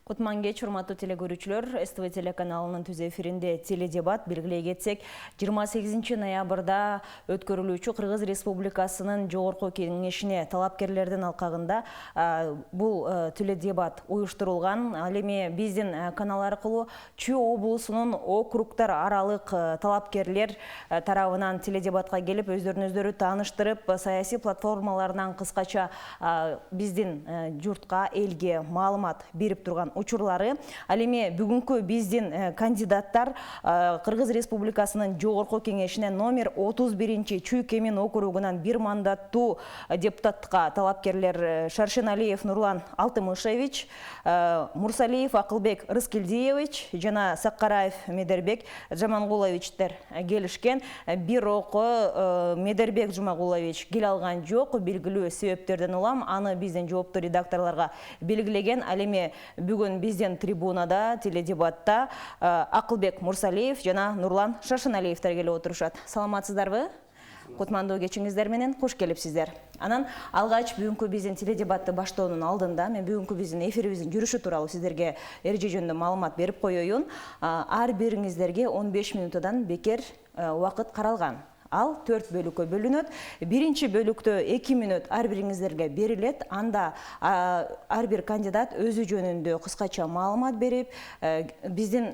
Кутман кеч, урматтуу телекөрүүчүлөр, СТВ телеканалынын түз эфиринде теледебат белгилей кетсек, 28 ноябрда өткөрүлүүчү Кыргыз Республикасынын жогорку кеңешине талапкерлердин алкагында бул теледебат уюштурулган. Ал эми биздин канал аркылуу Чүй облусунун округтар аралык талапкерлер тарабынан теледебатка келип, өздөрүн тааныштырып, саясий платформаларынан кыскача биздин журтка, элге маалымат берип турган учурлары. Ал эми бүгүнкү биздин кандидаттар Кыргыз Республикасынын жогорку кеңешине номер 31 Чүй Кемин округунан бир мандаттуу депутатка талапкерлер Шаршеналиев Нурлан Алтымышевич, Мурсалиев Акылбек Рыскелдиевич жана Саккараев Медербек Жамангуловичтер келишкен. Бирок Медербек Жумагулович келе алган жок, белгилүү себептерден улам. Аны биздин жооптуу редакторлорго белгилеген. Ал эми бүгүн биздин трибунада, теледебатта Акылбек Мурсалиев жана Нурлан Шаршеналиевтер келип отурушат. Саламатсыздарбы? Кутмандуу кечиңиздер менен кош келипсиздер. Анан алгач бүгүнкү биздин теледебатты баштоонун алдында мен бүгүнкү биздин эфирибиздин жүрүшү тууралуу сиздерге эреже жөнүндө маалымат берип коеюн. Ар бириңиздерге 15 минутадан бекер убакыт каралган. Ал 4 бөлүккө бөлүнөт. Биринчи бөлүктө 2 минут ар бириңиздерге берилет. Анда ар бир кандидат өзү жөнүндө кыскача маалымат берип, биздин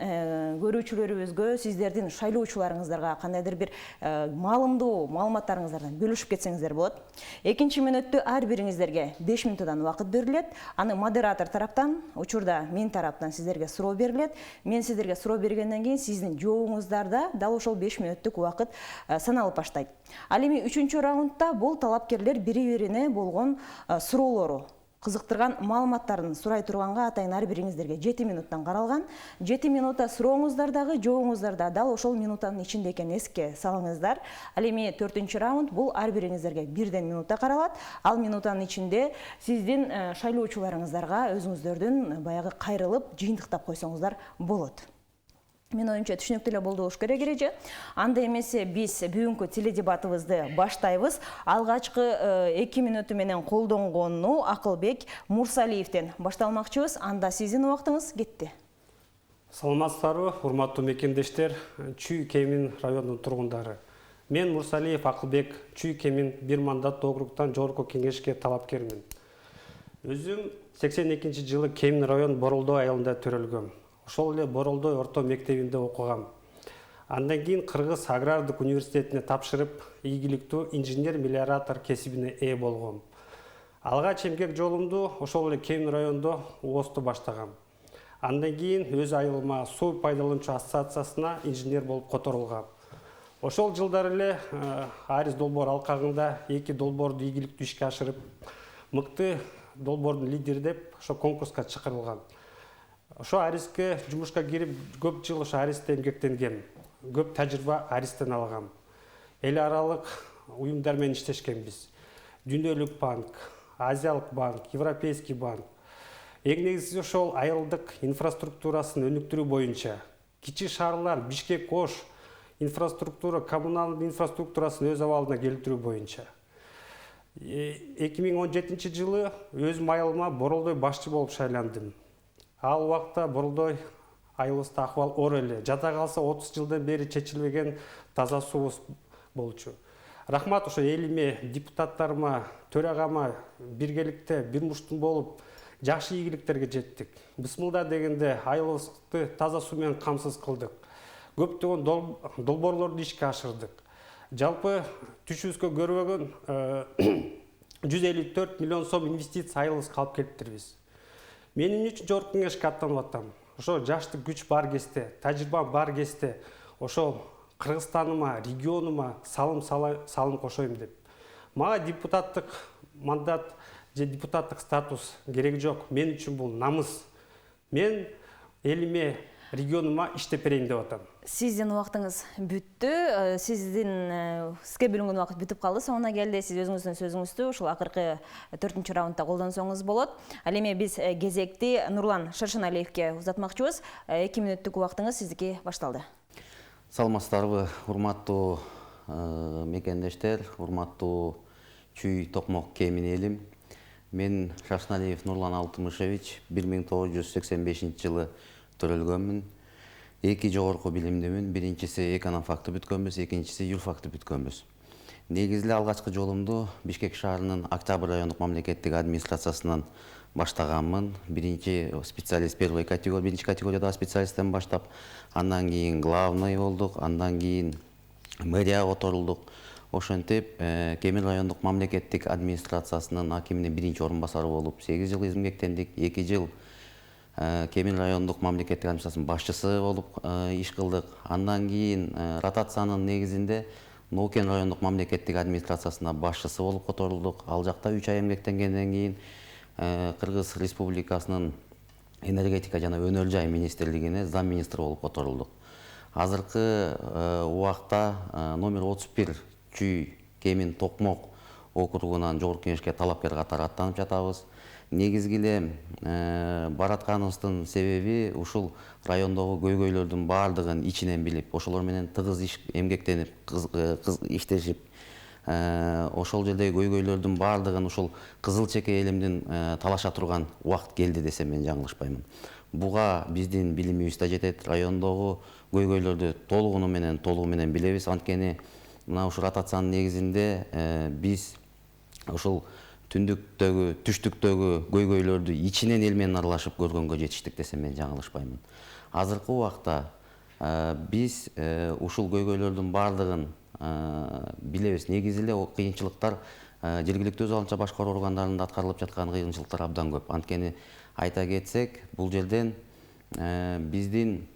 көрүүчүлөрүбүзгө, сиздердин шайлоочуларыңыздарга кандайдыр бир маалымдуу маалыматтарыңыздардан бөлүшүп кетсеңиздер болот. Экинчи мүнөттө ар бириңиздерге 5 минутадан убакыт берилет. Аны модератор тараптан, учурда мен тараптан сиздерге суроо берилет. Мен сиздерге суроо бергенден кийин сиздин жообуңуздарда дал ошол 5 мүнөттүк убакыт саналып баштайт. Ал эми 3-чү раундда бул талапкерлер бири-бирине болгон суроолору, кызыктырган маалыматтарын сурай турганга атайын ар бириңиздерге 7 минуттан каралган. 7 минутта сурооңуздардагы, жообуңуздарда дал ошол минутанын ичинде экенин эске салыңыздар. Ал эми 4-чү раунд бул ар бириңиздерге бирден минутта каралат. Ал минутанын ичинде сиздин шайлоочуларыңыздарга өзүңүздөрдүн баягы кайрылып, жыйынтыктап койсоңуздар болот. Мен оюмча түшүнүктүү эле болду болуш керек эреже. Анда эмесе биз бүгүнкү теледебатыбызды баштайбыз. Алгачкы 2 минуту менен колдонгону Акылбек Мурсалиевден башталмакчыбыз. Анда сиздин убактыңыз кетти. Саламатсыздарбы, урматтуу мекендештер, Чүй Кемин районунун тургундары. Мен Мурсалиев Акылбек, Чүй Кемин бир мандаттуу округтан жогорку кеңешке талапкермин. Өзүм 82-жылы Кемин район Боролдой айылында төрөлгөм. Ошол эле Боролдой орто мектебинде окугам. Андан кийин Кыргыз агрардык университетине тапшырып, ийгиликтүү инженер-мелиоратор кесибине ээ болгом. Алгач эмгек жолумду ошол эле Кемин райондо УОЗду баштагам. Андан кийин өз айылыма суу пайдалануучу ассоциациясына инженер болуп которулгам. Ошол жылдары эле Арис долбоор алкагында 2 долбоорду ийгиликтүү ишке ашырып, мыкты долбоордун лидери деп ошо конкурска чакырылган. Ошо Ариске жумушка кирип, көп жыл ошо Аристе эмгектенгем. Көп тажрыйба Аристен алгам. Эл аралык уюмдар менен иштешкенбиз. Дүйнөлүк банк, Азиялык банк, Европейский банк. Эң негизги ошол айылдык инфраструктурасын өнүктүрүү боюнча, кичи шаарлар, Бишкек, Ош инфраструктура, коммуналдык инфраструктурасын өз абалына келтирүү боюнча. 2017 жылы өзүм айылыма Боролдой башчы болуп шайландым. Ал убакта Боролдой айылыбызда акыбал оор эле. Жада калса 30 жылдан бери чечилбеген таза суубуз болчу. Рахмат ошо элиме, депутаттарыма, төрагама биргеликте бир муштун болуп жакшы ийгиликтерге жеттик. Бысмылда дегенде айылыбызды таза суу менен камсыз кылдык. Көптөгөн долбоорлорду ишке ашырдык. Жалпы түшүбүзгө көрбөгөн 154 миллион сом инвестиция айылыбызга алып келиптирбиз. Менин үчүн жогорку кеңешке аттанып атам. Ошо жаштык күч бар кезде, тажрыйба бар кезде, ошол Кыргызстаныма, регионума салым кошойм деп. Мага депутаттык мандат же депутаттык статус кереги жок. Мен үчүн бул намыс. Мен элиме, регионума иштеп берейин деп атам. Сиздин убактыңыз бүттү. Сизге бөлүнгөн убакыт бүтүп калды. Соңуна келди. Сиз өзүңүздүн сөзүңүздү ушул акыркы 4-чү раундда колдонсоңуз болот. Ал эми биз кезекти Нурлан Шаршеналиевке узатмакчыбыз. 2 мүнөттүк убактыңыз сиздики башталды. Саламатсыздарбы, урматтуу мекендештер, урматтуу Чүй Токмок Кемин элим. Мен Шашналиев Нурлан Алтымышевич 1985 жылы төрөлгөнмүн. 2 жогорку билимдимин. Биринчиси эконом-факты бүткөнбүз, экинчиси юрфакты бүткөнбүз. Негизги алгачкы жолумду Бишкек шаарынын Октябрь райондук мамлекеттик администрациясынан баштаганмын. Биринчи специалист биринчи категориядагы специалисттен баштап, андан кийин главный болдук, андан кийин мэрияга которулдук. Ошентип, Кемин райондук мамлекеттик администрациясынын акиминин биринчи орун басары болуп 8 жыл измектендик, 2 жыл Кемин райондук мамлекеттик администрациясынын башчысы болуп иш кылдык. Андан кийин ротациянын негизинде Ноокен райондук мамлекеттик администрациясына башчысы болуп которулдук. Ал жакта 3 ай эмгектенгенден кийин Кыргыз Республикасынын энергетика жана өнөр жай министрлигине зам министр болуп которулдук. Азыркы убакта номер 31 Чүй Кемин Токмок округунан жогорку кеңешке талапкер катары аттанып жатабыз. Негизги эле баратканыбыздын себеби ушул райондогу көйгөйлөрдүн баардыгын ичинен билип, ошолор менен тыгыз эмгектенип, иштешип, ошол жердеги көйгөйлөрдүн баардыгын ушул кызыл чеке элимдин талаша турган убакыт келди десем мен жаңылышпаймын. Буга биздин билимибиз да жетет. Райондогу көйгөйлөрдү толугу менен билебиз. Анткени мына ушул ротациянын негизинде биз ушул түндүктөгү, түштүктөгү көйгөйлөрдү ичинен эл менен аралашып көргөнгө жетиштик десем мен жаңылышпаймын. Азыркы убакта биз ушул көйгөйлөрдүн баардыгын билебиз. Негизи эле кыйынчылыктар жергиликтүү өз алынча башкаруу органдарында аткарылып жаткан кыйынчылыктар абдан көп. Анткени айта кетсек, бул жерден биздин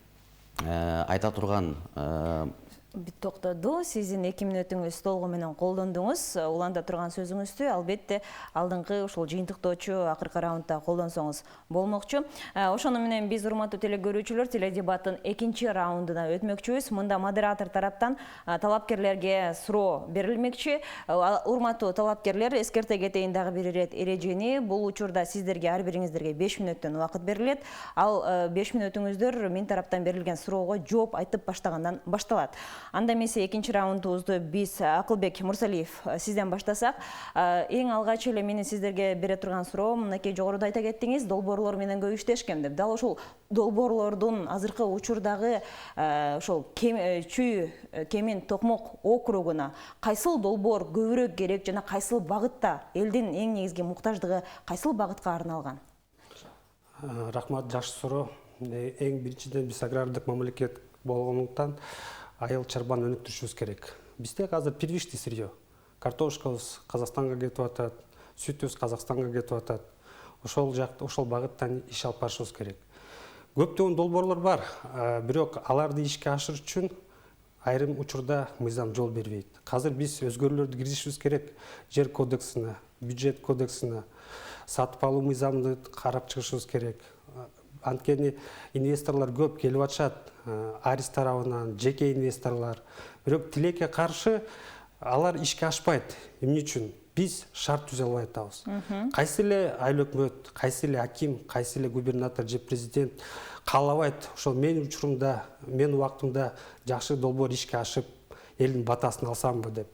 айта турган Бит токтоду. Сиздин 2 мүнөтүңүз толугу менен колдондуңуз. Уланда турган сөзүңүздү албетте алдыңкы ушул жыйынтыктоочу акыркы раундда колдонсоңуз болмокчу. Ошону менен биз урматтуу телекөрүүчүлөр теледебаттын 2-чи раундуна өтмөкчүбүз. Мында модератор тараптан талапкерлерге суроо берилмекчи. Урматтуу талапкерлер, эскерте кетейин дагы бир ирет эрежени. Бул учурда сиздерге ар бириңиздерге 5 мүнөттөн убакыт берилет. Ал 5 мүнөтүңүздөр мен тараптан берилген суроого жооп айтып баштагандан башталат. Анда эмесе 2-чи раундубузду биз Акылбек Мурсалиев сизден баштасак. Эң алгач эле менин сиздерге бере турган суроо, мынакей жогоруда айта кеттиңиз, долбоорлор менен көп иштешкем деп. Дал ошол долбоорлордун азыркы учурдагы ошол Чүй Кемин Токмок округуна кайсыл долбоор көбүрөөк керек жана кайсыл багытта элдин эң негизги муктаждыгы кайсыл багытка арналган? Рахмат, жакшы суроо. Эң биринчиден биз агрардык мамлекет болгондуктан айыл чарбаны өнүктүрүшүбүз керек. Бизде азыр первичный сырье. Картошкабыз Казакстанга кетип атат, сүтүбүз Казакстанга кетип атат. Ошол багыттан иш алып барышыбыз керек. Көптөгөн долбоорлор бар, бирок аларды ишке ашырыш үчүн айрым учурда мыйзам жол бербейт. Азыр биз өзгөрүүлөрдү киргизишибиз керек. Жер кодексине, бюджет кодексине, сатып алуу мыйзамды карап чыгышыбыз керек. Анткени инвесторлор көп келип атышат, Арис тарабынан, жеке инвесторлор. Бирок тилекке каршы алар ишке ашпайт. Эмне үчүн? Биз шарт түзө албай атабыз. Кайсы эле айыл өкмөт, кайсы эле аким, кайсы эле губернатор же президент каалабайт ошол менин учурумда, менин убактымда жакшы долбоор ишке ашып, элдин батасын алсамбы деп.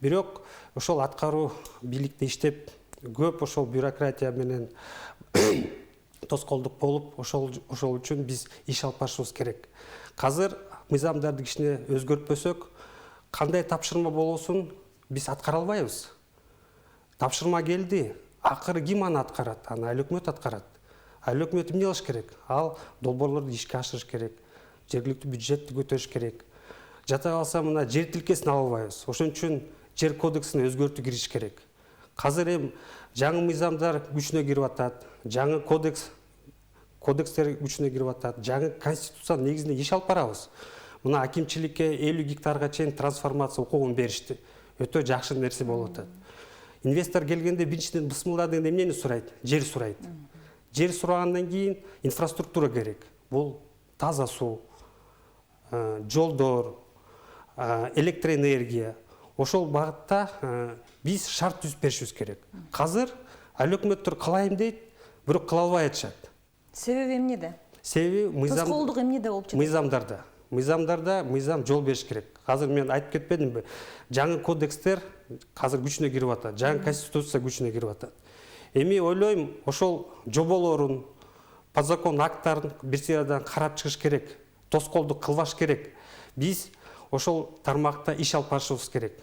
Бирок ошол аткаруу бийликте иштеп, көп ошол бюрократия менен тоскоолдук болуп, ошол үчүн биз иш алып барышыбыз керек. Азыр мыйзамдарды кичине өзгөртпөсөк, кандай тапшырма болосун биз аткара албайбыз. Тапшырма келди, акыры ким аны аткарат? Аны айыл өкмөт аткарат. Айыл өкмөт эмне кылыш керек? Ал долбоорлорду ишке ашырыш керек, жергиликтүү бюджетти көтөрүш керек. Жата калса мына жер тилкесин ала албайбыз. Ошон үчүн жер кодексине өзгөртүү кириш керек. Азыр жаңы мыйзамдар күчүнө кирип атат, жаңы кодекстер күчүнө кирип атат, жаңы конституциянын негизинде иш алып барабыз. Мына акимчиликке 50 гектарга чейин трансформация укугун беришти. Өтө жакшы нерсе болуп атат. Инвестор келгенде биринчиден бысмылдадың эмнени сурайт? Жер сурайт. Жер сурагандан кийин инфраструктура керек. Бул таза суу, жолдор, электроэнергия. Ошол багытта биз шарт түзүп беришибиз керек. Азыр айыл өкмөттөр кылайын дейт, бирок кыла албай атышат. Себеби эмнеде? Себеби тоскоолдук эмнеде болуп жатат? Мыйзамдарда мыйзам жол бериш керек. Азыр мен айтып кетпедимби? Жаңы кодекстер азыр күчүнө кирип атат, жаңы конституция күчүнө кирип атат. Эми ойлойм, ошол жоболорун, по закон акттарын бир сыядан карап чыгыш керек, тоскоолдук кылбаш керек. Биз ошол тармакта иш алып барышыбыз керек.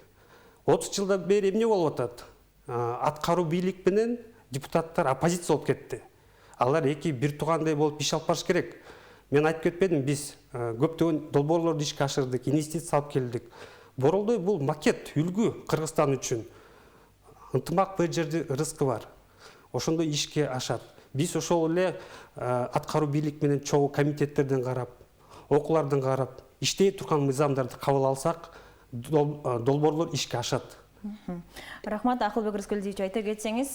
30 жылдан бери эмне болуп атат? Аткаруу бийлик менен депутаттар оппозиция болуп кетти. Алар эки бир туугандай болуп иш алып барыш керек. Мен айтып кетпедим, биз көптөгөн долбоорлорду ишке ашырдык, инвестиция алып келдик. Боролдой бул макет, үлгү Кыргызстан үчүн. Ынтымак бир жерде рызкы бар. Ошондой ишке ашат. Биз ошол эле аткаруу бийлик менен чогуу комитеттерден карап, окуулардан карап, иштей турган мыйзамдарды кабыл алсак, долбоорлор ишке ашат. Рахмат, Акылбек Рыскелдиевич, айта кетсеңиз,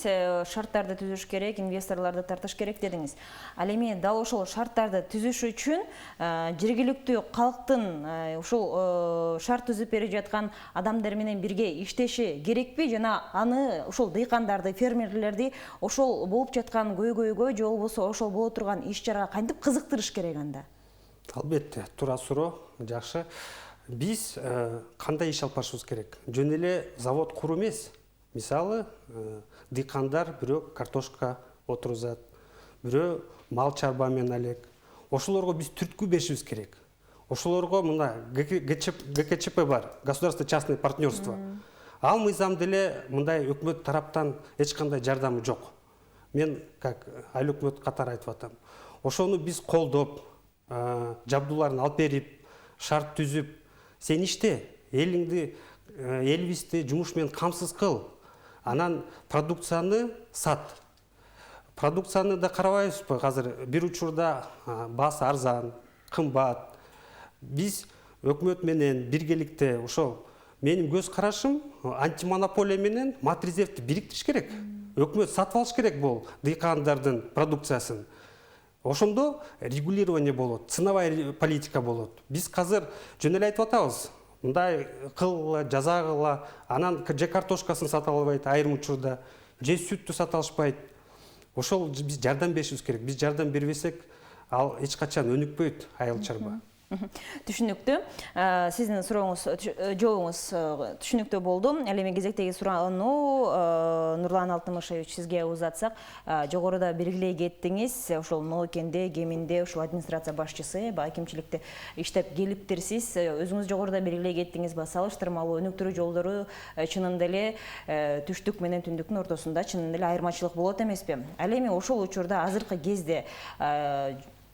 шарттарды түзүш керек, инвесторларды тартыш керек дедиңиз. Ал эми дал ошол шарттарды түзүш үчүн жергиликтүү калктын ушул шарт түзүп берип жаткан адамдар менен бирге иштеши керекпи? Жана аны ошол дыйкандарды, фермерлерди ошол болуп жаткан көйгөйгө же болбосо ошол боло турган иш-чарага кантип кызыктырыш керек анда? Албетте, туура суроо, жакшы. Биз кандай иш алып барышыбыз керек? Жөн эле завод куруу эмес. Мисалы, дыйкандар бирөө картошка отурузат, бирөө мал чарба менен алек. Ошолорго биз түрткү беришибиз керек. Ошолорго мына ГКЧП бар, государственное частное партнерство. Ал мыйзам деле мындай өкмөт тараптан эч кандай жардамы жок. Мен как айыл өкмөт катары айтып атам. Ошону биз колдоп, жабдууларын алып берип, шарт түзүп, сен иште, элибизди жумуш менен камсыз кыл. Анан продукцияны сат. Продукцияны да карабайбызбы? Азыр бир учурда баасы арзан, кымбат. Биз өкмөт менен биргеликте ошол менин көз карашым антимонополия менен матризевди бириктириш керек. Өкмөт сатып алыш керек бул дыйкандардын продукциясын. Ошондо регулирование болот, ценовая политика болот. Биз азыр жөн эле айтып атабыз. Мындай кылгыла, жазагыла, анан же картошкасын сата албайт айрым учурда, же сүттү сата алышпайт. Ошол биз жардам беришибиз керек. Биз жардам бербесек, ал эч качан өнүкпөйт айыл чарба. Түшүнүктүү. Сиздин сурооңуз, жообуңуз түшүнүктүү болду. Ал эми кезектеги суроону Нурлан Алтымышевич сизге узатсак, жогоруда белгилей кеттиңиз, ошол Ноокенде, Кеминде ошол администрация башчысы, акимчиликте иштеп келиптирсиз. Өзүңүз жогоруда белгилей кеттиңиз, салыштырмалуу өнүктүрүү жолдору чынында эле түштүк менен түндүктүн ортосунда чынында эле айырмачылык болот эмеспи? Ал эми ошол учурда азыркы кезде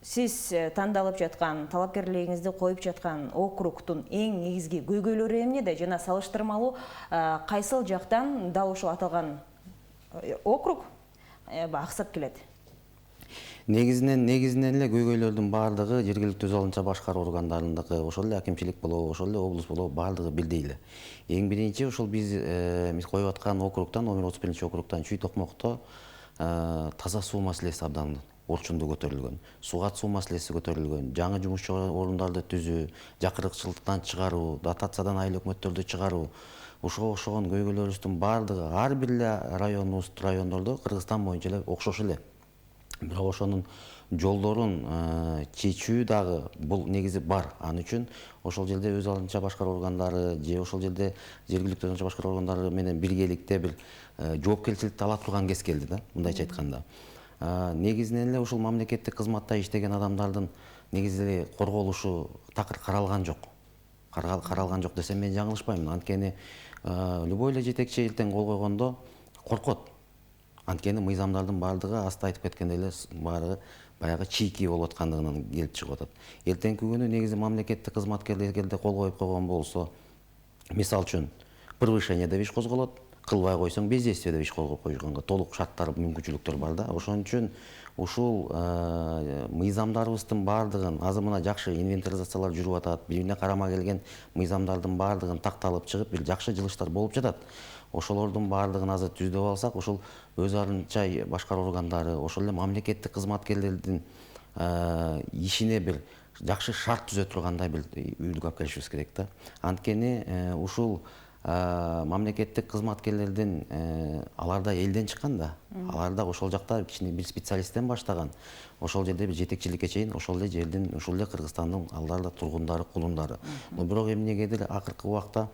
сиз тандалып жаткан, талапкерлигиңизди коюп жаткан округтун эң негизги көйгөйлөрү эмнеде? Жана салыштырмалуу кайсыл жактан дал ошол аталган округ аксап келет? Негизинен эле көйгөйлөрдүн баардыгы жергиликтүү өз алынча башкаруу органдарындагы, ошол эле акимчилик болобу, ошол эле облус болобу, баардыгы бирдей эле. Эң биринчи ошол биз коюп аткан округтан, номер 31 округтан Чүй Токмокто таза суу маселеси абдан орчунду көтөрүлгөн. Сугат суу маселеси көтөрүлгөн. Жаңы жумуш орундарды түзүү, жакырыкчылыктан чыгаруу, дотациядан айыл өкмөттөрдү чыгаруу, ошогон көйгөйлөрүбүздүн баардыгы ар бир эле райондордо Кыргызстан боюнча эле окшош эле. Бирок ошонун жолдорун чечүү дагы бул негизи бар. Ал үчүн ошол жерде өз алынча башкаруу органдары же ошол жерде жергиликтүү өз алынча башкаруу органдары менен биргеликте бир жоопкерчиликти ала турган кез келди да, мындайча айтканда. Негизинен эле ушул мамлекеттик кызматта иштеген адамдардын негизи корголушу такыр каралган жок. Каралган жок десем мен жаңылышпаймын. Анткени любой эле жетекчи эртең кол койгондо коркот. Анткени мыйзамдардын баардыгы аста айтып кеткендей эле баардыгы баягы чийки болуп аткандыгынан келип чыгып атат. Эртеңки күнү негизи мамлекеттик кызматкерлерге кол коюп койгон болсо, мисал үчүн превышение деп иш козголот, кылбай койсоң бездействие деп иш козгоп койгонго толук шарттар, мүмкүнчүлүктөр бар да. Ошон үчүн ушул мыйзамдарыбыздын баардыгын азыр мына жакшы инвентаризациялар жүрүп атат, бирине карама келген мыйзамдардын баардыгын такталып чыгып, бир жакшы жылыштар болуп жатат. Ошолордун баардыгын азыр түздөп алсак, ошол өз арынча башкаруу органдары, ошол эле мамлекеттик кызматкерлердин ишине бир жакшы шарт түзө тургандай бир үлгү алып келишибиз керек да. Анткени ушул мамлекеттик кызматкерлердин аларда элден чыккан да. Аларда ошол жакта кичине бир специалисттен баштаган. Ошол жерде бир жетекчиликке чейин ошол эле жердин, ошол эле Кыргызстандын аларда тургундары, кулундары. Бирок эмнегедир акыркы убакта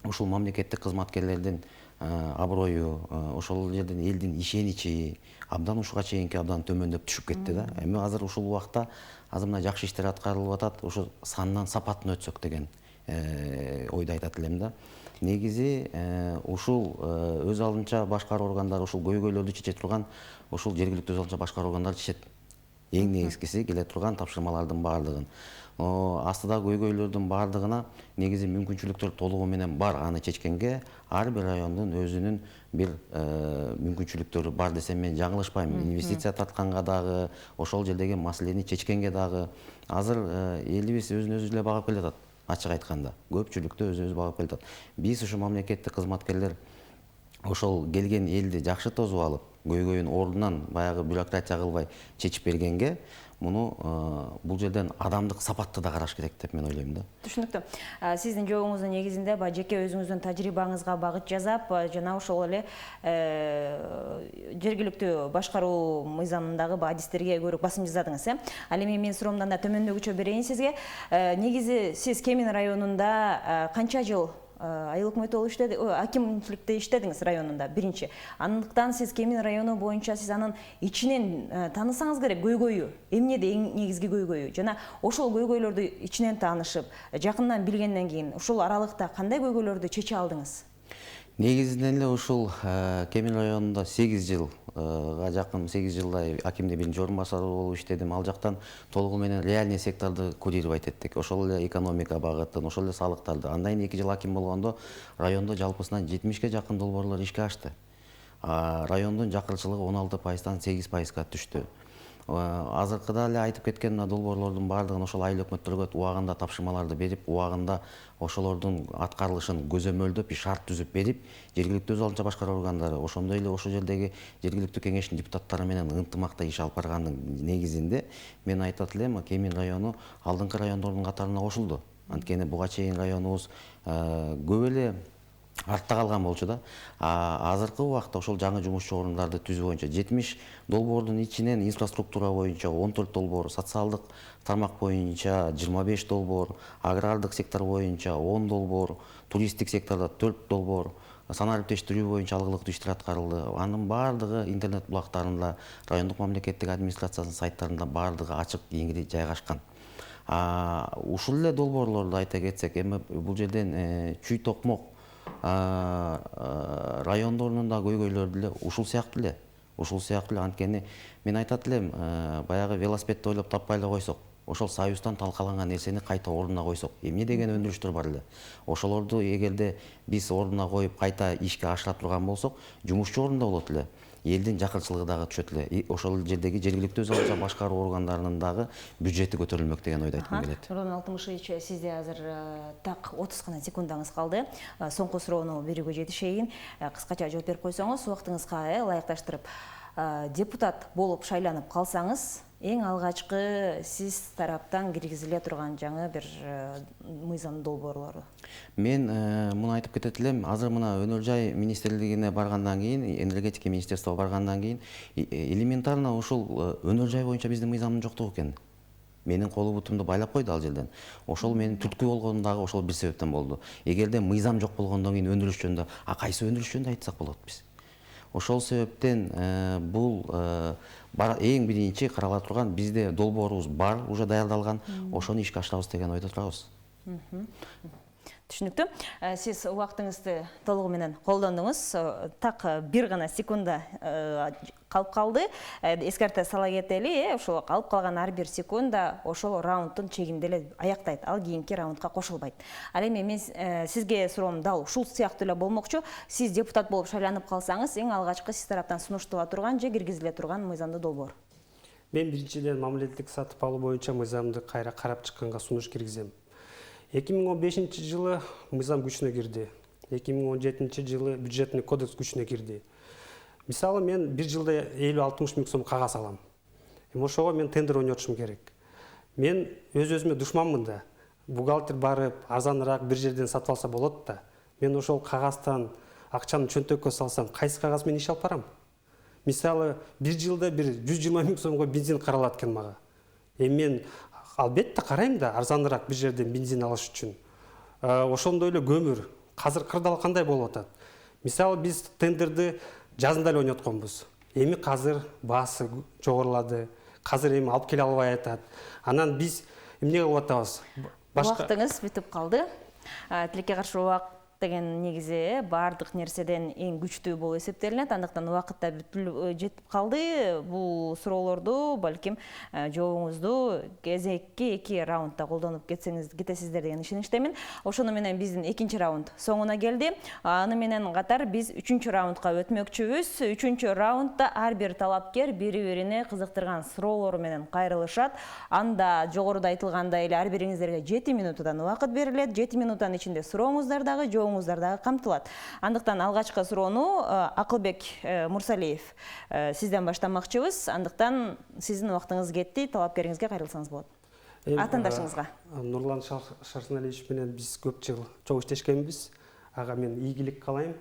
ушул мамлекеттик кызматкерлердин аброю, ошол жерден элдин ишеничи абдан ушуга чейинки абдан төмөндөп түшүп кетти да. Эми азыр ушул убакта азыр мына жакшы иштер аткарылып атат, ошо сандан сапатын өтсөк деген ойду айтат элем да. Негизи ушул өз алдынча башкаруу органдары ушул көйгөйлөрдү чече турган ушул жергиликтүү өз алдынча башкаруу органдары чечет. Эң негизгиси келе турган тапшырмалардын баардыгын. Астыдагы көйгөйлөрдүн баардыгына негизи мүмкүнчүлүктөр толугу менен бар. Аны чечкенге ар бир райондун өзүнүн бир мүмкүнчүлүктөрү бар десем мен жаңылышпайм. Инвестиция тартканга дагы, ошол жердеги маселени чечкенге дагы азыр элибиз өзүн өзү эле багып келатат. Ачык айтканда, көпчүлүктө өзү багып келатат. Биз ушу мамлекеттик кызматкерлер ошол келген элди жакшы тосуп алып, көйгөйүн ордунан баягы бюрократия кылбай чечип бергенге, муну бул жерден адамдык сапатты да караш керек деп мен ойлойм да. Түшүнүктүү. Сиздин жообуңуздун негизинде жеке өзүңүздүн тажрыйбаңызга багыт жасап, жана ошол эле жергиликтүү башкаруу мыйзамындагы адистерге көрүп басым жасадыңыз, Ал эми мен суроомду анда төмөндөгүчө берейин сизге. Негизи сиз Кемин районунда канча жыл айыл өкмөтү болуп иштеди, акимчиликте иштедиңиз районунда биринчи. Андыктан сиз Кемин району боюнча сиз анын ичинен таанысаңыз керек көйгөйү, эмнеде эң негизги көйгөйү жана ошол көйгөйлөрдү ичинен таанышып, жакындан билгенден кийин ушул аралыкта кандай көйгөйлөрдү чече алдыңыз? Негизинен эле ушул Кемин районунда 8 жылга жакын 8 жылдай акимде биринчи орун басары болуп иштедим. Ал жактан толугу менен реальный секторду курировать эттик. Ошол эле экономика багытын, ошол эле салыктарды. Андан кийин 2 жыл аким болгондо райондо жалпысынан 70ке жакын долбоорлор ишке ашты. Райондун жакырчылыгы 16%-дан 8%га түштү. Азыркыда эле айтып кеткен мына долбоорлордун баардыгын ошол айыл өкмөттөргө убагында тапшырмаларды берип, убагында ошолордун аткарылышын көзөмөлдөп, шарт түзүп берип, жергиликтүү өз алдынча башкаруу органдары, ошондой эле ошол жердеги жергиликтүү кеңештин депутаттары менен ынтымакта иш алып баргандын негизинде мен айтат элем, Кемин району алдыңкы райондордун катарына кошулду. Анткени буга чейин районубуз көп эле артта калган болчу да. Азыркы убакта ошол жаңы жумушчу орундарды түзүү боюнча 70 долбоордун ичинен инфраструктура боюнча 14 долбоор, социалдык тармак боюнча 25 долбоор, агрардык сектор боюнча 10 долбоор, туристтик секторда 4 долбоор, санариптештирүү боюнча алгылыктуу иштер аткарылды. Анын баардыгы интернет булактарында, райондук мамлекеттик администрациянын сайттарында баардыгы ачык кеңири жайгашкан. Ушул эле долбоорлорду айта кетсек, эми бул жерден чүй токмок райондорунун да көйгөйлөрү эле ушул сыяктуу эле. Анткени мен айтат элем, баягы велосипедди ойлоп таппай эле койсок, ошол союздан талкаланган нерсени кайта ордуна койсок, эмне деген өндүрүштөр бар эле. Ошолорду эгерде биз ордуна коюп кайта ишке ашыра турган болсок, жумушчу орунда болот эле. Элдин жакырчылыгы дагы түшөт эле. Ошол жердеги жергиликтүү өз алдынча башкаруу органдарынын дагы бюджети көтөрүлмөк деген ойду айткым келет. Нурлан Алтымышевич, сизде азыр так 30 гана секундаңыз калды. Соңку суроону берүүгө жетишейин. Кыскача жооп берип койсоңуз, убактыңызга ылайыкташтырып. Депутат болуп шайланып калсаңыз, эң алгачкы сиз тараптан киргизиле турган жаңы бир мыйзам долбоорлору? Мен муну айтып кетет элем, азыр мына өнөр жай министрлигине баргандан кийин, энергетика министерствого баргандан кийин элементарно ушул өнөр жай боюнча биздин мыйзамдын жоктугу экен. Менин колу бутумду байлап койду ал жерден. Ошол менин түрткү болгонум дагы ошол бир себептен болду. Эгерде мыйзам жок болгондон кийин өндүрүш жөнүндө, кайсы өндүрүш жөнүндө айтсак болот биз? Ошол себептен бул эң биринчи карала турган бизде долбоорубуз бар, уже даярдалган, ошону ишке ашырабыз деген ойдо турабыз. Түшүнүктүү. Сиз убактыңызды толугу менен колдондуңуз. Так бир гана секунда калып калды. Эскерте сала кетели, ошол калып калган ар бир секунда ошол раундтун чегинде эле аяктайт. Ал кийинки раундка кошулбайт. Ал эми мен сизге суроом дал ушул сыяктуу эле болмокчу. Сиз депутат болуп шайланып калсаңыз, эң алгачкы сиз тараптан сунуштула турган же киргизиле турган мыйзамдуу долбоор? Мен биринчиден мамлекеттик сатып алуу боюнча мыйзамды кайра карап чыкканга сунуш киргизем. 2015 жылы мыйзам күчүнө кирди. 2017 жылы бюджетный кодекс күчүнө кирди. Мисалы мен бир жылда 50-60 миң сом кагаз алам. Ошого мен тендер ойнотушум керек. Мен өз-өзүмө душманмын да. Бухгалтер барып, арзаныраак бир жерден сатып алса болот да. Мен ошол кагаздан акчаны чөнтөккө салсам, кайсы кагаз мен иш алып барам? Мисалы, бир жылда бир 120 миң сомго бензин каралат экен мага. Мен албетте карайм да, арзаныраак бир жерден бензин алыш үчүн. Ошондой эле көмүр. Азыр кырдаал кандай болуп атат? Мисалы биз тендерди жазында эле ойнотконбуз. Эми казыр баасы жогорулады. Казыр эми алып келе албай атат. Анан биз эмне кылып атабыз? Убактыңыз бүтүп калды. Тилекке каршы убакыт деген негизи баардык нерседен эң күчтүү болуп эсептелинет. Андыктан убакыт да жетип калды. Бул суроолорду балким жообуңузду кезекки 2 раундда колдонуп кетесиздер деген ишеничтемин. Ошону менен биздин 2-чи раунд соңуна келди. Аны менен катар биз 3-чү раундга өтмөкчүбүз. 3-чү раундда ар бир талапкер бири-бирине кызыктырган суроолору менен кайрылышат. Анда жогоруда айтылгандай эле ар бириңиздерге 7 минутадан убакыт берилет. 7 минуттан ичинде сурооңуздар дагы жообуңуздар дагы камтылат. Андыктан алгачкы суроону Акылбек Мурсалиев сизден баштамакчыбыз. Андыктан сиздин убактыңыз кетти, талапкериңизге кайрылсаңыз болот. Атандашыңызга. Нурлан Шарсеналиевич менен биз көп жыл чогуу иштешкенбиз. Ага мен ийгилик каалайм.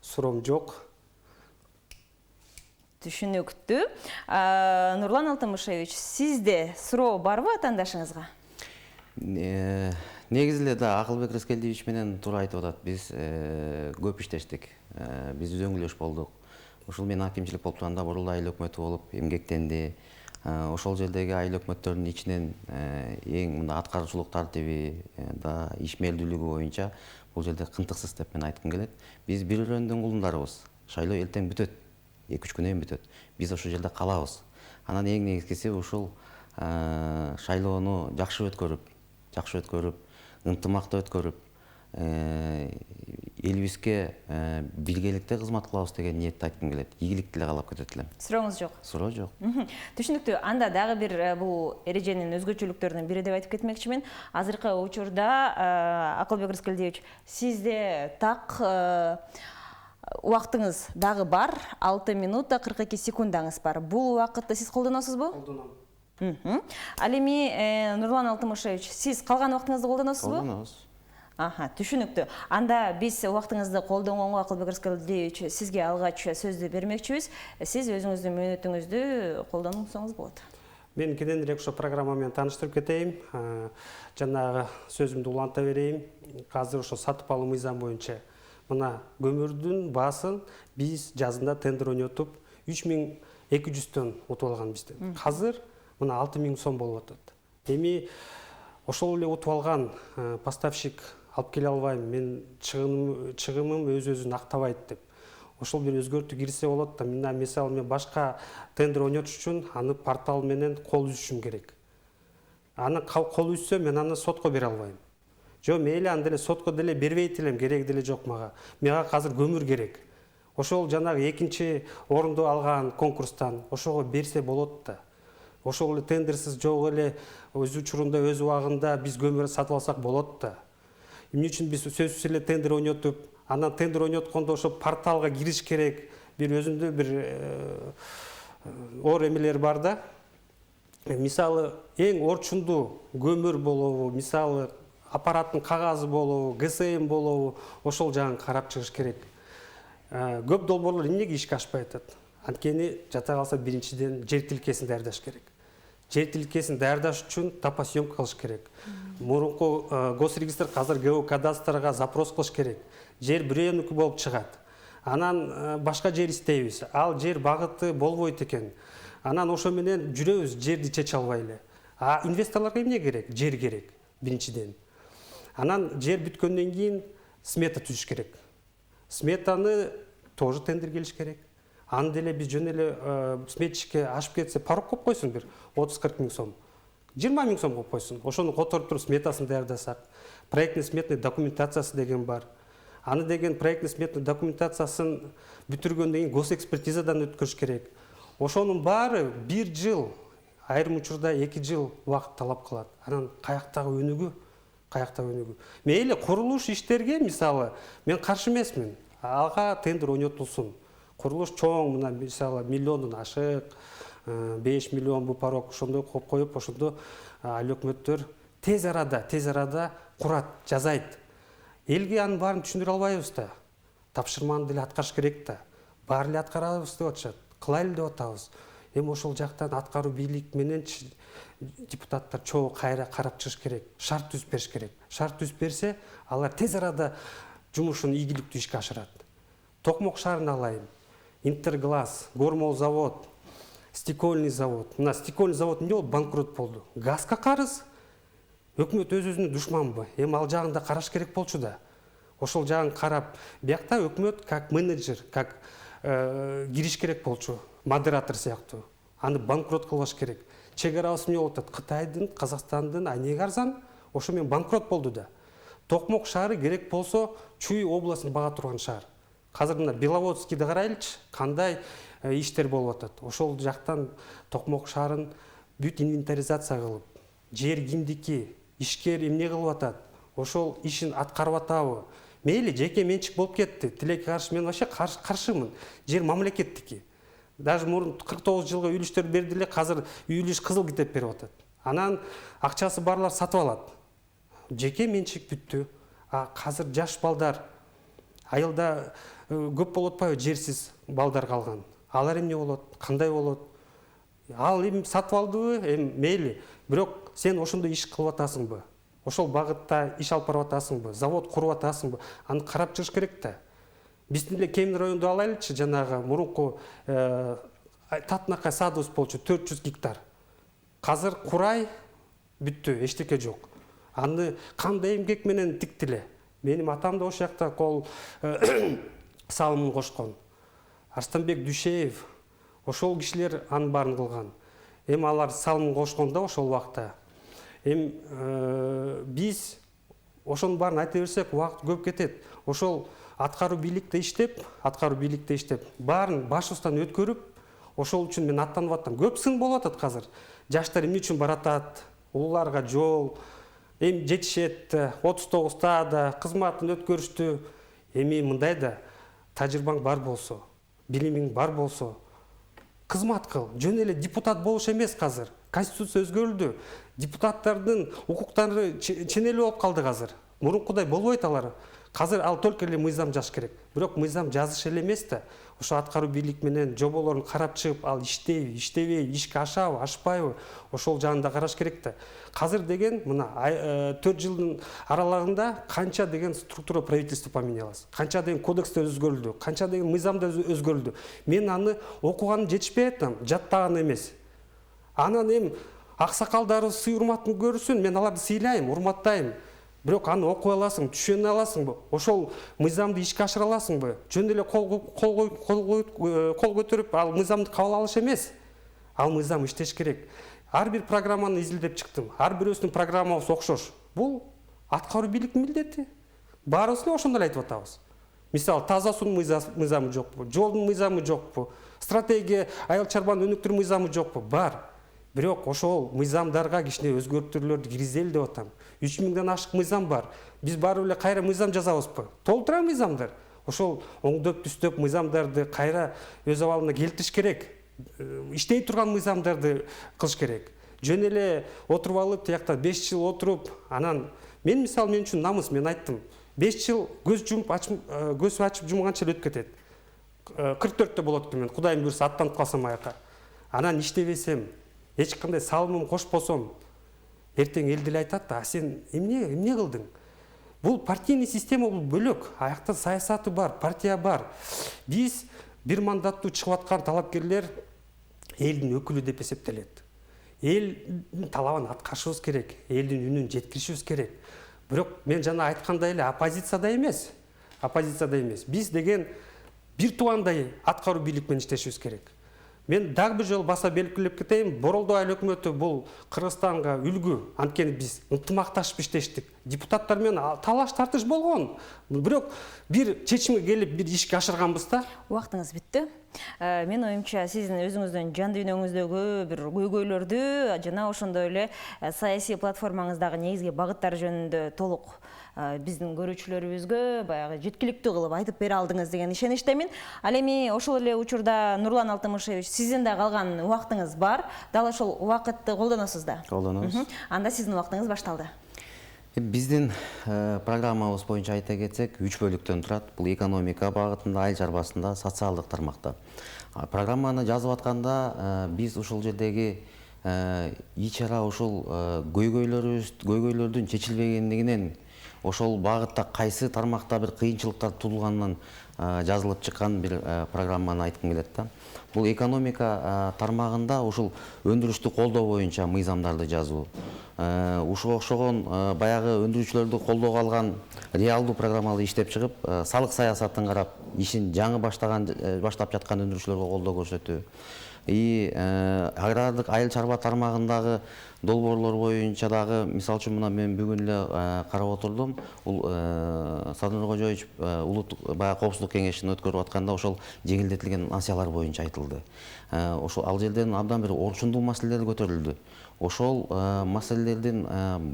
Суроом жок. Түшүнүктүү. Нурлан Алтымышевич, сизде суроо барбы атандашыңызга? Негизи эле да Акылбек Рыскелдиевич менен туура айтып атат. Биз көп иштештик. Биз үзөңүлөш болдук. Ушул мен акимчилик болуп турганда Бурул айыл өкмөтү болуп эмгектенди. Ошол жердеги айыл өкмөттөрүнүн ичинен эң мындай аткаруучулук тартиби да ишмердүүлүгү боюнча бул жерде кынтыксыз деп мен айткым келет. Биз бир өрөөндүн кулундарыбыз. Шайлоо эртең бүтөт. 2-3 күнөн бүтөт. Биз ошол жерде калабыз. Анан эң негизгиси ушул шайлоону жакшы өткөрүп, ынтымакта өткөрүп, элибизге биргеликте кызмат кылабыз деген ниетти айткым келет. Ийгилик деле каалап кетет элем. Сурооңуз жок. Суроо жок. Түшүнүктүү. Анда дагы бир бул эреженин өзгөчөлүктөрүнүн бири деп айтып кетмекчимин. Азыркы учурда Акылбек Рыскелдиевич, сизде так убактыңыз дагы бар. 6 минута 42 секундаңыз бар. Бул убакытты сиз колдоносузбу? Колдоном. Ал эми Нурлан Алтымышевич, сиз калган убактыңызды колдоносузбу? Колдонобуз. Түшүнүктүү. Анда биз убактыңызды колдонгонго Акылбек Рыскелдиевич сизге алгач сөздү бермекчибиз. Сиз өзүңүздүн мүнөтүңүздү колдонсоңуз болот. Мен кененирээк ошо программа менен тааныштырып кетейин. Жанагы сөзүмдү уланта берейин. Азыр ошо сатып алуу мыйзам боюнча мына көмүрдүн баасын биз жазында тендер ойнотуп 3200төн утуп алганбыздын. Азыр мына 6000 сом болуп атат. Эми ошол эле утуп алган поставщик алып келе албайм, мен чыгымым өз-өзүн актабайт деп. Ошол бир өзгөртүү кирсе болот да, мисалы мен башка тендер ойнотуш үчүн аны портал менен кол үзүшүм керек. Аны кол үзсөм мен аны сотко бере албайм. Жо, мейли аны деле сотко деле бербейт элем, керек деле жок мага. Мага азыр көмүр керек. Ошол жанагы 2-чи орунду алган конкурстан ошого берсе болот да. Ошол эле тендерсиз жок эле өз учурунда, өз убагында биз көмүр сатып алсак болот да. Эмне үчүн биз сөзсүз эле тендер ойнотуп, анан тендер ойноткондо ошо порталга кириш керек, бир өзүндө бир оор эмелер бар да. Мисалы, эң орчундуу көмүр болобу, мисалы, аппараттын кагазы болобу, ГСМ болобу, ошол жагын карап чыгыш керек. Көп долбоорлор эмнеге ишке ашпай атат? Анткени жата калса биринчиден жер тилкесин даярдаш керек. Жер тилкесин даярдаш үчүн топосъемка кылыш керек. Мурунку госрегистр азыр геокадастрга запрос кылыш керек. Жер бирөөнүкү болуп чыгат. Анан башка жер издейбиз. Ал жер багыты болбойт экен. Анан ошо менен жүрөбүз, жерди чече албай эле. Инвесторлорго эмне керек? Жер керек биринчиден. Анан жер бүткөндөн кийин смета түзүш керек. Сметаны тоже тендер келиш керек. Аны деле биз жөн эле сметчикке ашып кетсе, порог коюп койсун бир 30-40 миң сом. 20 миң сом коюп койсун. Ошону которуп туруп сметасын даярдасак, проектный сметный документациясы деген бар. Аны деген проектный сметный документациясын бүтүргөндөн кийин госэкспертизадан өткөрүш керек. Ошонун баары 1 жыл, айрым учурда 2 жыл убакыт талап кылат. Анан каяктагы өнүгүү? Мейли курулуш иштерге, мисалы, мен каршы эмесмин. Ага тендер ойнотулсун. Курулуш чоң, мына мисалы миллиондон ашык, 5 миллион бу порог ошондой коюп, ошондо айыл өкмөттөр тез арада курат, жазайт. Элге анын баарын түшүндүрө албайбыз да. Тапшырманы деле аткарыш керек да. Баары эле аткарабыз деп атышат. Кылайлы деп атабыз. Эми ошол жактан аткаруу бийлик менен депутаттар чогуу кайра карап чыгыш керек. Шарт түзүп бериш керек. Шарт түзүп берсе, алар тез арада жумушун ийгиликтүү ишке ашырат. Токмок шарын алайын. Интерглаз, Гормол завод, стекольный завод. Мына стекольный завод эмне болду? Банкрот болду. Газга карыз. Өкмөт өз-өзүнүн душманбы? Эми ал жагын да караш керек болчу да. Ошол жагын карап, биякта өкмөт как менеджер, как кириш керек болчу, модератор сыяктуу. Аны банкрот кылбаш керек. Чек арабыз эмне болуп атат? Кытайдын, Казакстандын айнеге арзан, ошо менен банкрот болду да. Токмок шаары керек болсо Чүй областын бага турган шаар. Казыр мына Беловодскийди карайлычы, кандай иштер болуп атат. Ошол жактан Токмок шаарын бүт инвентаризация кылып, жер кимдики, ишкер эмне кылып атат, ошол ишин аткарып атабы. Мейли жеке менчик болуп кетти. Тилекке каршы мен вообще каршымын. Жер мамлекеттики. Даже мурун 49 жылга үйлүштөр берди эле, казыр үйлүш кызыл китеп берип атат. Анан акчасы барлар сатып алат. Жеке менчик бүттү. А казыр жаш балдар айылда көп болуп атпайбы жерсиз балдар калган. Алар эмне болот? Кандай болот? Ал эми сатып алдыбы? Эми мейли. Бирок сен ошондой иш кылып атасыңбы? Ошол багытта иш алып барып атасыңбы? Завод куруп атасыңбы? Аны карап чыгыш керек да. Биздин эле Кемин районунда алайлычы, жанагы мурунку Татнакай садыбыз болчу 400 гектар. Казыр курай бүттү, эчтеке жок. Аны кандай эмгек менен тиктиле. Менин атам да ошол жакта кол салымын кошкон. Арстанбек Дүйшеев, ошол кишилер анын баарын кылган. Эми алар салымын кошкондо ошол убакта. Эми биз ошонун баарын айта берсек, убакыт көп кетет. Ошол аткаруу бийликте иштеп, баарын башыбыздан өткөрүп, ошол үчүн мен аттанып аттым. Көп сын болуп атат казыр. Жаштар эмне үчүн баратат? Улууларга жол, эми жетишет, 39-та да кызматын өткөрүштү. Эми мындай да тажрыйбаң бар болсо, билимиң бар болсо, кызмат кыл. Жөн эле депутат болуш эмес казыр. Конституция өзгөрүлдү. Депутаттардын укуктары ченели болуп калды казыр. Мурункудай болбойт алар. Казыр ал только эле мыйзам жазыш керек. Бирок мыйзам жазыш эле эмес да. Ошо аткаруу бийлик менен жоболорун карап чыгып, ал иштейби, иштебейби, ишке ашабы, ашпайбы, ошол жагын да караш керек да. Казыр деген мына 4 жылдын аралагында канча деген структура правительства поменялась. Канча деген кодекстер өзгөрүлдү, канча деген мыйзамдар өзгөрүлдү. Мен аны окуганым жетишпей атам, жаттаган эмес. Анан эми аксакалдарыбыз сый урматын көрсүн, мен аларды сыйлайм, урматтайм. Бирок аны окуй аласың, түшүнө аласыңбы? Ошол мыйзамды ишке ашыра аласыңбы? Жөн эле кол көтөрүп, ал мыйзамды кабыл алыш эмес. Ал мыйзам иштеш керек. Ар бир программаны изилдеп чыктым. Ар бирөөсүнүн программабыз окшош. Бул аткаруу бийликтин милдети. Баарыбыз эле ошондой айтып атабыз. Мисалы, таза суунун мыйзамы жокпу, жолдун мыйзамы жокпу, стратегия айыл чарбанын өнүктүрүү мыйзамы жокпу? Бар. Бирок ошол мыйзамдарга кичине өзгөртүүлөрдү киргизели деп атам. 3000ден ашык мыйзам бар. Биз барып эле кайра мыйзам жазабызбы? Толтура мыйзамдар. Ошол оңдөп түстөп мыйзамдарды кайра өз абалына келтириш керек. Иштей турган мыйзамдарды кылыш керек. Жөн эле отуруп алып, тиякта 5 жыл отуруп, анан мен мисалы мен үчүн намыс, мен айттым. 5 жыл көз ачып жумганча өтүп кетет. 44-тө болот экен, мен Кудайым буйрса аттанып калсам аяка. Анан иштебесем, эч кандай салымым кошпосом, эртең эл деле айтат да, сен эмне кылдың? Бул партийный система, бул бөлөк. Аякта саясаты бар, партия бар. Биз бир мандаттуу чыгып аткан талапкерлер элдин өкүлү деп эсептелет. Элдин талабын аткарышыбыз керек, элдин үнүн жеткиришибиз керек. Бирок мен жана айткандай эле оппозицияда эмес. Биз деген бир тубандай аткаруу бийлик менен иштешибиз керек. Мен дагы бир жолу баса белгилеп кетейин, Боролду айыл өкмөтү бул Кыргызстанга үлгү. Анткени биз ынтымакташып иштештик. Депутаттар менен талаш тартыш болгон. Бирок бир чечимге келип, бир ишке ашырганбыз да. Убактыңыз бүттү. Мен оюмча сиздин өзүңүздүн жан дүйнөңүздөгү бир көйгөйлөрдү жана ошондой эле саясий платформаңыздагы негизги багыттар жөнүндө толук биздин көрүүчүлөрүбүзгө баягы жеткиликтүү кылып айтып бере алдыңыз деген ишеничтемин. Ал эми ошол эле учурда Нурлан Алтымышевич, сиздин да калган убактыңыз бар. Дал ошол убакытты колдоносуз да. Колдонобуз. Анда сиздин убактыңыз башталды. Биздин программабыз боюнча айта кетсек, 3 бөлүктөн турат. Бул экономика багытында, айыл чарбасында, социалдык тармакта. Программаны жазып атканда биз ушул жердеги ичара ушул көйгөйлөрдүн чечилбегендигинен, ошол багытта кайсы тармакта бир кыйынчылыктар туулганынан жазылып чыккан бир программаны айткым келет да. Бул экономика тармагында ушул өндүрүштү колдоо боюнча мыйзамдарды жазуу. Ушуга окшогон баягы өндүрүүчүлөрдү колдоого алган реалдуу программаларды иштеп чыгып, салык саясатын карап, ишин жаңы баштап жаткан өндүрүүчүлөргө колдоо көрсөтүү. Агрардык айыл чарба тармагындагы долбоорлор боюнча дагы, мисалы үчүн мына мен бүгүн эле карап отурдум. Бул Садыр Кожоевич улуттук баягы коопсуздук кеңешин өткөрүп атканда ошол жеңилдетилген насыялар боюнча айтылды. Ошол ал жерден абдан бир орчундуу маселелер көтөрүлдү. Ошол маселелердин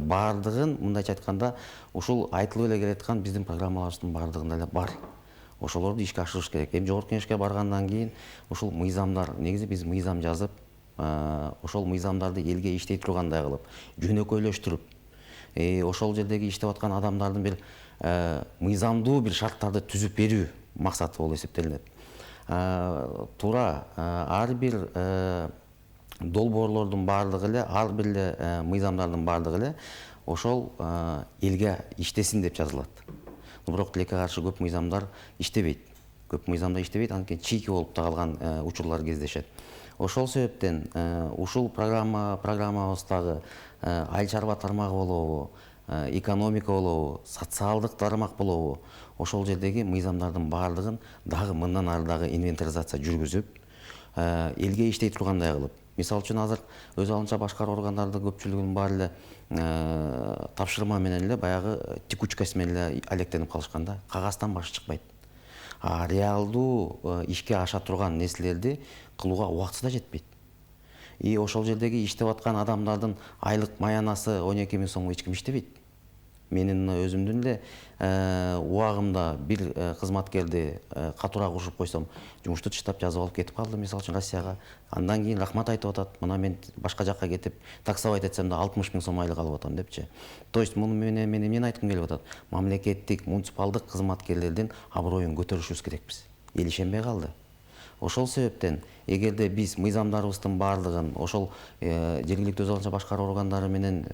бардыгын, мындайча айтканда, ушул айтылып эле келаткан биздин программаларыбыздын бардыгында эле бар. Ошолорду ишке ашырыш керек. Эми жогорку кеңешке баргандан кийин ушул мыйзамдар, негизи биз мыйзам жазып, ошол мыйзамдарды элге иштей тургандай кылып, жөнөкөйлөштүрүп, ошол жердеги иштеп аткан адамдардын бир мыйзамдуу бир шарттарды түзүп берүү максаты болуп эсептелинет. Туура ар бир долбоорлордун бардыгы эле, ар бир эле мыйзамдардын бардыгы эле ошол элге иштесин деп жазылат. Бирок тилекке каршы көп мыйзамдар иштебейт. Көп мыйзамдар иштебейт, анткени чийки болуп да калган учурлар кездешет. Ошол себептен ушул программабыздагы айыл чарба тармагы болобу, экономика болобу, социалдык тармак болобу, ошол жердеги мыйзамдардын бардыгын дагы мындан ары дагы инвентаризация жүргүзүп, элге иштей тургандай кылып. Мисалы үчүн азыр өз алынча башкаруу органдарды көпчүлүгүнүн баары эле тапшырма менен эле баягы текучкасы менен эле алектенип калышканда, кагаздан баш чыкпайт. Реалдуу ишке аша турган нерселерди кылууга убактысы да жетпейт. Ошол жердеги иштеп аткан адамдардын айлык маянасы 12 000 сомго эч ким иштебейт. Менин өзүмдүн эле убагымда бир кызматкерди катуураак урушуп койсом, жумушту таштап жазып алып кетип калды, мисалы үчүн Россияга. Андан кийин рахмат айтып атат. Мына мен башка жакка кетип таксовать этсем да 60 000 сом айлык алып атам депчи. То есть муну менен мен эмнени айткым келип атат? Мамлекеттик, муниципалдык кызматкерлердин аброюн көтөрүшүбүз керекпиз. Эл ишенбей калды. Ошол себептен эгерде биз мыйзамдарыбыздын бардыгын ошол жергиликтүү өз алынча башкаруу органдары менен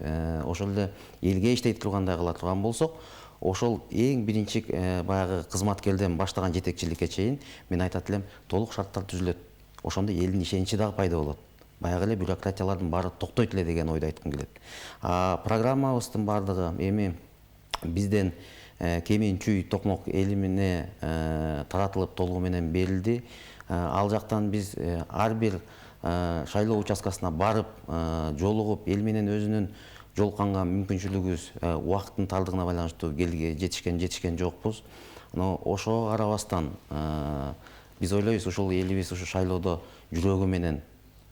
ошол эле элге иштей тургандай кыла турган болсок, ошол эң биринчи баягы кызматкерден баштаган жетекчиликке чейин мен айтат элем, толук шарттар түзүлөт. Ошондо элдин ишеничи дагы пайда болот. Баягы эле бюрократиялардын баары токтойт эле деген ойду айткым келет. Программабыздын бардыгы эми бизден Кемин Чүй Токмок элимине таратылып толугу менен берилди. Ал жактан биз ар бир шайлоо участкасына барып, жолугуп, эл менен өзүнүн жолукканга мүмкүнчүлүгүбүз убакыттын тардыгына байланыштуу жетишкен жокпуз. Ошого карабастан биз ойлойбуз, ушул элибиз ушу шайлоодо жүрөгү менен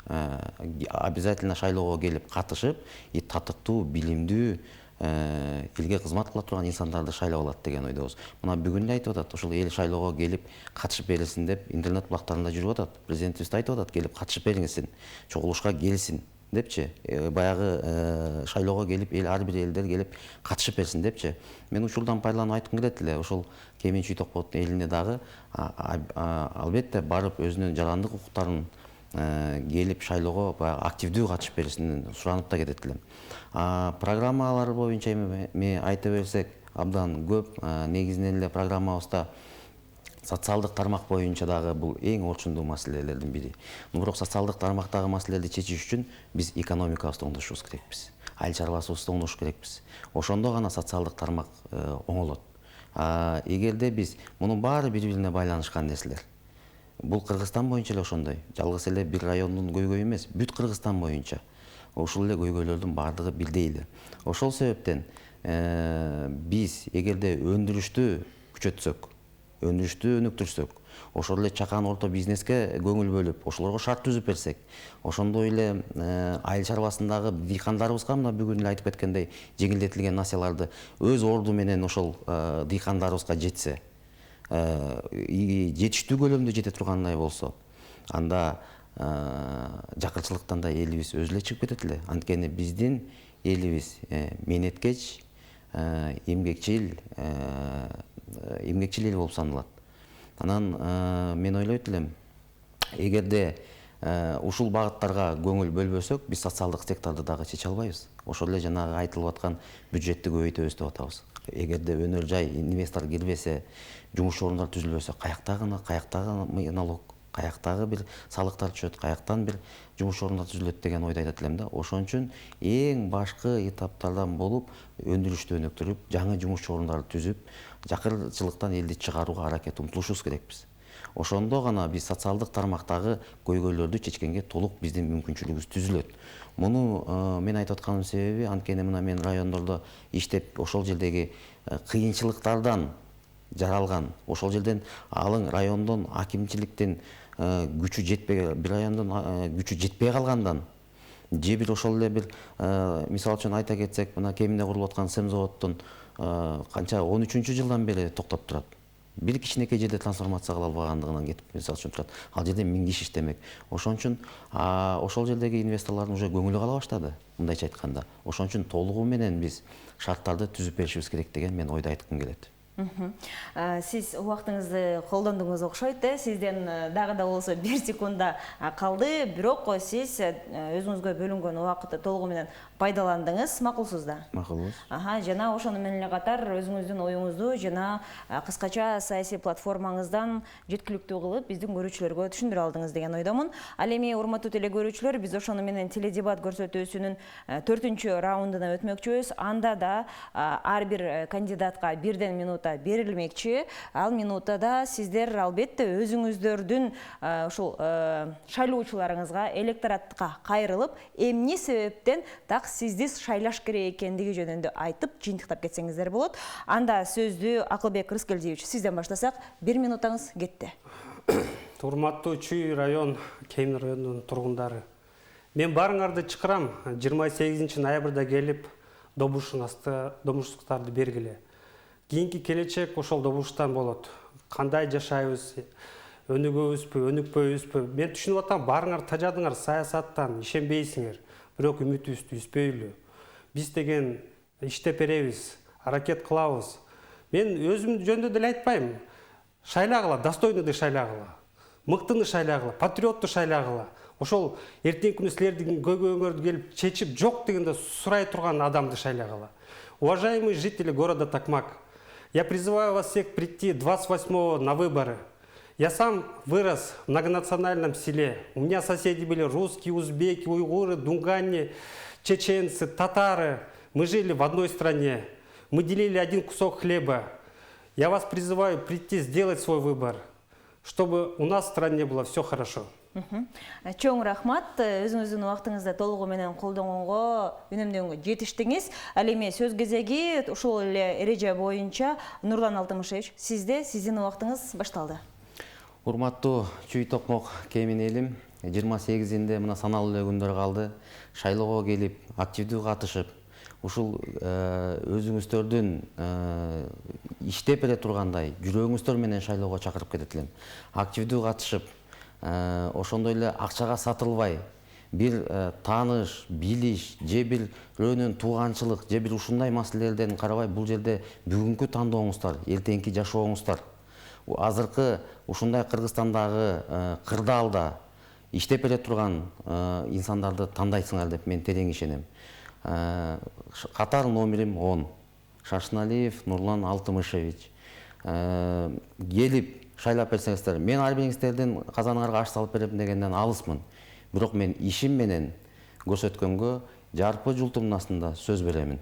обязательно шайлоого келип катышып, татыктуу, билимдүү, элге кызмат кыла турган инсандарды шайлап алат деген ойдобуз. Мына бүгүн эле айтып атат, ушул эл шайлоого келип катышып берилсин деп интернет булактарында жүрүп атат. Президентибиз да айтып атат, келип катышып бериңизсин, чогулушка келсин депчи. Баягы шайлоого келип ар бир элдер келип катышып берсин депчи. Мен ушулдан пайдаланып айткым келет эле, ошол Кемин Чүй Токмок элине дагы албетте барып өзүнүн жарандык укуктарын келип шайлоого активдүү катышып беришин суранып да кетет элем. Программалар боюнча эми айта берсек абдан көп. Негизинен эле программабызда социалдык тармак боюнча дагы бул эң орчундуу маселелердин бири. Бирок социалдык тармактагы маселелерди чечиш үчүн биз экономикабызды оңдошубуз керекпиз. Айыл чарбасыбызды оңдош керекпиз. Ошондо гана социалдык тармак оңолот. Эгерде биз мунун баары бири-бирине байланышкан нерселер. Бул Кыргызстан боюнча эле ошондой. Жалгыз эле бир райондун көйгөйү эмес, бүт Кыргызстан боюнча. Ушул эле көйгөйлөрдүн бардыгы бирдей эле. Ошол себептен биз эгерде өндүрүштү күчөтсөк, өндүрүштү өнүктүрсөк, ошол эле чакан орто бизнеске көңүл бөлүп, ошолорго шарт түзүп берсек, ошондой эле айыл чарбасындагы дыйкандарыбызга мына бүгүн эле айтып кеткендей жеңилдетилген насыяларды өз орду менен ошол дыйкандарыбызга жетсе, жетиштүү көлөмдө жете тургандай болсо, анда жакырчылыктан да элибиз өзү эле чыгып кетет эле. Анткени биздин элибиз менеткеч, эмгекчил эл болуп саналат. Анан мен ойлойт элем, эгерде ушул багыттарга көңүл бөлбөсөк, биз социалдык секторду дагы чече албайбыз. Ошол эле жанагы айтылып аткан бюджетти көбөйтөбүз деп атабыз. эгерде өнөр жай инвестор кирбесе, жумуш орундар түзүлбөсө, каяктагы налог, каяктагы бир салыктар түшөт, каяктан бир жумуш орундар түзүлөт деген ойду айтат элем да. Ошон үчүн эң башкы этаптардан болуп өндүрүштү өнүктүрүп, жаңы жумуш орундарды түзүп, жакырчылыктан элди чыгарууга аракет умтулушубуз керекпиз. Ошондо гана биз социалдык тармактагы көйгөйлөрдү чечкенге толук биздин мүмкүнчүлүгүбүз түзүлөт. Муну мен айтып атканымдын себеби, анткени мына мен райондордо иштеп, ошол жердеги кыйынчылыктардан жаралган, ошол жерден алың райондон акимчиликтин күчү жетпей, бир райондон күчү жетпей калгандан, же бир ошол эле бир мисалы үчүн айта кетсек, мына Кеминде курулуп аткан Семзаводдун канча 13-жылдан бери токтоп турат. Бир кичинекей жерде трансформация кыла албагандыгынан кетип, мисалы үчүн турат. Ал жерде 1000 киши иштемек. Ошон үчүн ошол жердеги инвесторлордун уже көңүлү кала баштады, мындайча айтканда. Ошон үчүн толугу менен биз шарттарды түзүп беришибиз керек деген мен ойду айткым келет. Сиз убактыңызды колдондуңуз окшойт, сизден дагы да болсо 1 секунда калды, бирок сиз өзүңүзгө бөлүнгөн убакытты толугу менен пайдаландыңыз, макулсуз да? Макулбуз. Жана ошону менен эле катар өзүңүздүн оюңузду жана кыскача саясий платформаңыздан жеткиликтүү кылып биздин көрүүчүлөргө түшүндүрө алдыңыз деген ойдомун. Ал эми урматтуу телекөрүүчүлөр, биз ошону менен теледебат көрсөтүүсүнүн 4-чү раундуна өтмөкчүбүз. Анда да ар бир кандидатка 1 минута берилмекчи. Ал минутада сиздер албетте өзүңүздөрдүн ушул шайлоочуларыңызга, электоратка кайрылып, эмне себептен так сизди шайлаш керек экендиги жөнүндө айтып, жыйынтыктап кетсеңиздер болот. Анда сөздү Акылбек Рыскелдиевич, сизден баштасак, 1 минутаңыз кетти. Урматтуу Чүй район, Кемин районунун тургундары. Мен баарыңарды чакырам, 28 ноябрда келип, добушуңуздарды бергиле. Кийинки келечек ошол добуштан болот. Кандай жашайбыз, өнүгөбүзбү, өнүкпөйбүзбү? Мен түшүнүп атам, баарыңар тажадыңар саясаттан, ишенбейсиңер. Бирок үмүтүбүздү үзбөйлү. Биз деген иштеп беребиз, аракет кылабыз. Мен өзүм жөнүндө деле айтпайм. Шайлагыла, достойнуду шайлагыла, мыктыны шайлагыла, патриотту шайлагыла. Ошол эртеңки күнү силердин көйгөйүңөрдү келип чечип жок дегенде сурай турган адамды шайлагыла. Уважаемые жители города Токмак, я призываю вас всех прийти 28-го на выборы. Я сам вырос в многонациональном селе. У меня соседи были русские, узбеки, уйгуры, дунгане, чеченцы, татары. Мы жили в одной стране. Мы делили один кусок хлеба. Я вас призываю прийти, сделать свой выбор, чтобы у нас в стране было все хорошо. Чоң рахмат, өзүңүздүн убактыңызды толугу менен колдонгонго, үнөмдөгөнгө жетиштиңиз. Ал эми сөз кезеги ушул эле эреже боюнча Нурлан Алтымышевич, сиздин убактыңыз башталды. Урматтуу Чүй Токмок Кемин элим, 28-inde мына саналуу эле күндөр калды. Шайлоого келип, активдүү катышып, ушул өзүңүздөрдүн иштеп бере тургандай жүрөгүңүздөр менен шайлоого чакырып кетет элем. Активдүү катышып, ошондой эле акчага сатылбай, бир тааныш, билиш, же бир бирөөнүн тууганчылык, же бир ушундай маселелерден карабай, бул жерде бүгүнкү тандооңуздар, эртеңки жашооңуздар, азыркы ушундай Кыргызстандагы кырдаалда иштеп бере турган инсандарды тандайсыңар деп мен терең ишенем. Катар номерим 10. Шашыналиев Нурлан Алтымышевич. Келип шайлап берсеңиздер, мен ар бириңиздердин казаныңарга аш салып берем дегенден алысмын. Бирок мен ишим менен көрсөткөнгө жарпы жултумдун астында сөз беремин.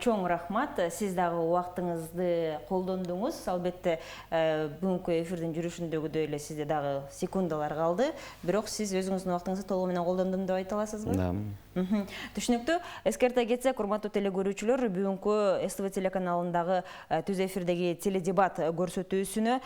Чоң рахмат, сиз дагы убактыңызды колдондуңуз. Албетте бүгүнкү эфирдин жүрүшүндөгүдөй эле сизде дагы секундалар калды. Бирок сиз өзүңүздүн убактыңызды толугу менен колдондум деп айта аласызбы? Да. Түшүнүктүү. Эскерте кетсек, урматтуу телекөрүүчүлөр, бүгүнкү СТВ телеканалындагы түз эфирдеги теледебат көрсөтүүсүнө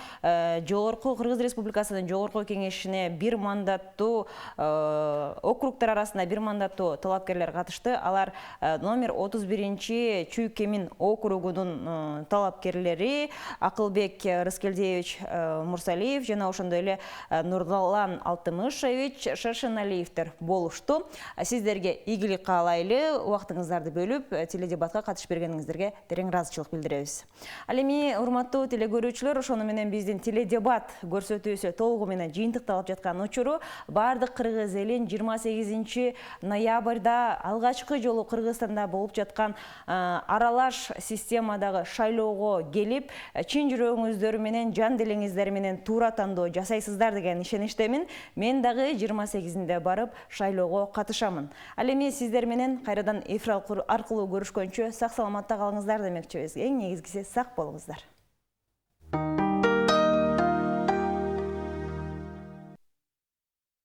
жогорку Кыргыз Республикасынын жогорку кеңешине 1 мандаттуу округтар арасында 1 мандаттуу талапкерлер катышты. Алар номер 31-чи Чүй Кемин округунун талапкерлери Акылбек Рыскелдиевич Мурсалиев жана ошондой эле Нурлан Алтымышевич Шашыналиевтер болушту. Сиздерге ийгилик каалайлы, убактыңыздарды бөлүп теледебатка катышып бергениңиздерге терең ыраазычылык билдиребиз. Ал эми урматтуу телекөрүүчүлөр, ошону менен биздин теледебат көрсөтүүсү толугу менен жыйынтыкталып жаткан учуру баардык кыргыз элин 28 ноябрда алгачкы жолу Кыргызстанда болуп жаткан аралаш системадагы шайлоого келип, чын жүрөгүңүздөр менен, жан делиңиздер менен туура тандоо жасайсыздар деген ишеничтемин. Мен дагы 28-inde барып шайлоого катышамын. Ал эми сиздер менен кайрадан эфир аркылуу көрүшкөнчө сак саламатта калыңыздар демекчибиз. Эң негизгиси сак болуңуздар.